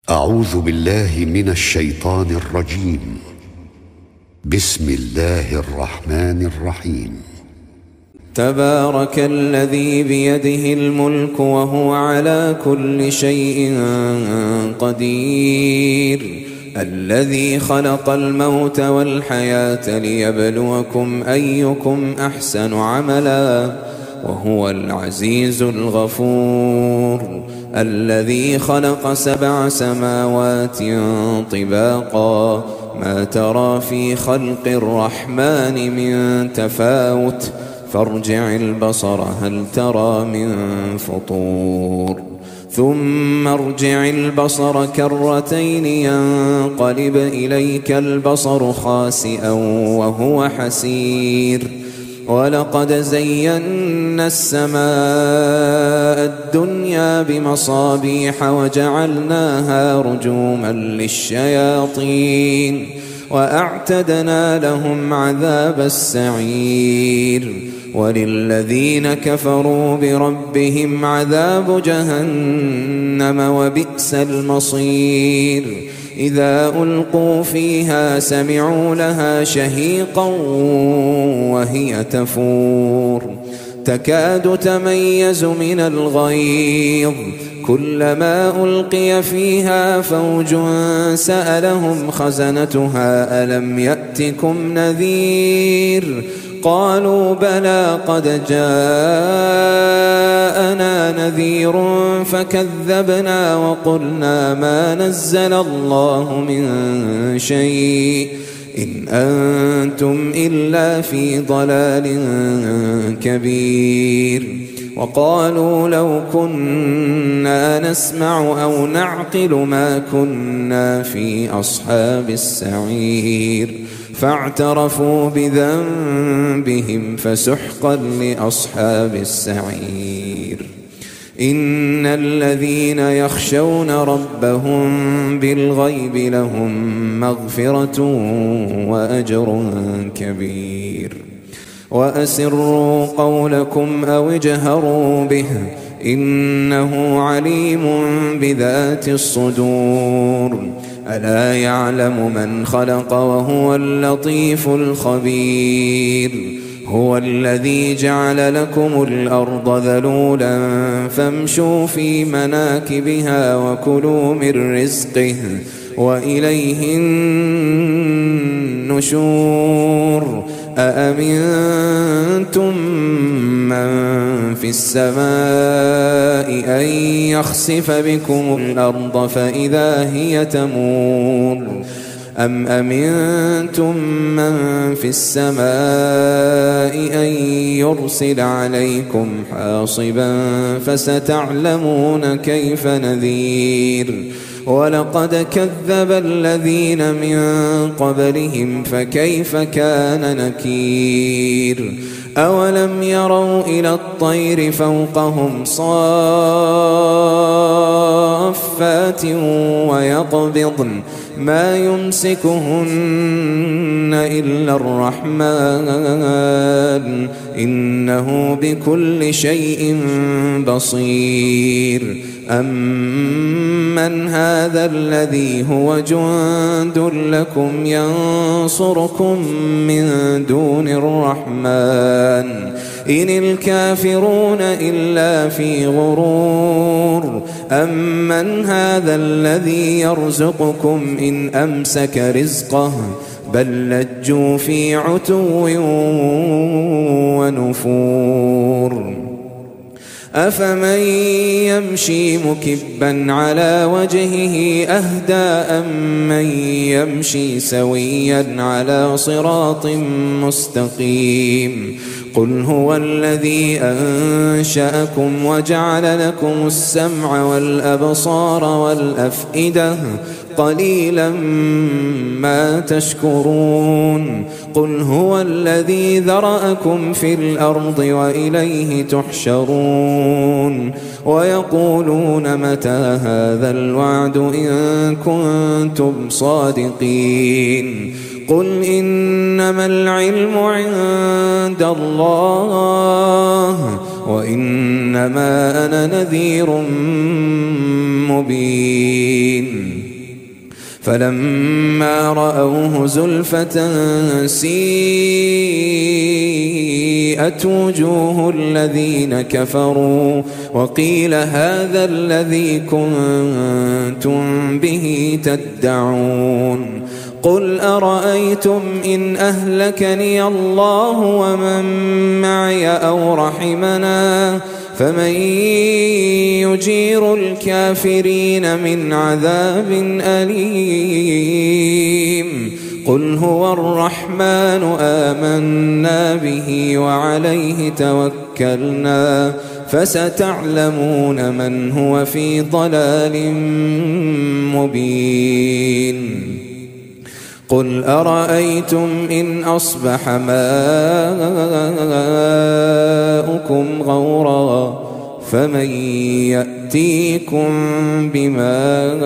أعوذ بالله من الشيطان الرجيم. بسم الله الرحمن الرحيم. تبارك الذي بيده الملك وهو على كل شيء قدير، الذي خلق الموت والحياة ليبلوكم أيكم أحسن عملا، وهو العزيز الغفور، الذي خلق 7 سماوات طباقا، ما ترى في خلق الرحمن من تفاوت، فارجع البصر هل ترى من فطور، ثم ارجع البصر كرتين ينقلب إليك البصر خاسئا وهو حسير، ولقد زينا السماء الدنيا بمصابيح وجعلناها رجوما للشياطين، وأعتدنا لهم عذاب السعير، وللذين كفروا بربهم عذاب جهنم وبئس المصير، إذا ألقوا فيها سمعوا لها شهيقا وهي تفور، تكاد تميز من الغيظ، كلما ألقي فيها فوج سألهم خزنتها ألم يأتكم نذير، قالوا بلى قد جاءنا نذير فكذبنا وقلنا ما نزل الله من شيء إن أنتم إلا في ضلال كبير، وقالوا لو كنا نسمع أو نعقل ما كنا في أصحاب السعير، فاعترفوا بذنبهم فسحقا لأصحاب السعير. إن الذين يخشون ربهم بالغيب لهم مغفرة وأجر كبير، وأسروا قولكم أو اجهروا به إنه عليم بذات الصدور، ألا يعلم من خلق وهو اللطيف الخبير، هو الذي جعل لكم الأرض ذلولا فامشوا في مناكبها وكلوا من رزقه وإليه النشور، أأمنتم من في السماء أن يخسف بكم الأرض فإذا هي تمور، أم أمنتم من في السماء أن يرسل عليكم حاصبا فستعلمون كيف نذير، ولقد كذب الذين من قبلهم فكيف كان نكير، أولم يروا إلى الطير فوقهم صافات ويقبضن ما يمسكهن إلا الرحمن إنه بكل شيء بصير، أمن هذا الذي هو جند لكم ينصركم من دون الرحمن إن الكافرون إلا في غرور، أمن هذا الذي يرزقكم إن أمسك رزقه بل لجوا في عتو ونفور، أفمن يمشي مكبا على وجهه أهدى أمن يمشي سويا على صراط مستقيم، قل هو الذي أنشأكم وجعل لكم السمع والأبصار والأفئدة قليلا ما تشكرون، قل هو الذي ذرأكم في الأرض وإليه تحشرون، ويقولون متى هذا الوعد إن كنتم صادقين، قل إنما العلم عند الله وإنما أنا نذير مبين. فلما رأوه زلفة سيئت وجوه الذين كفروا وقيل هذا الذي كنتم به تدعون قل أرأيتم إن أهلكني الله ومن معي أو رحمنا فمن يجير الكافرين من عذاب أليم قل هو الرحمن آمنا به وعليه توكلنا فستعلمون من هو في ضلال مبين قل أرأيتم إن أصبح ماؤكم غورا فمن يأتيكم بماء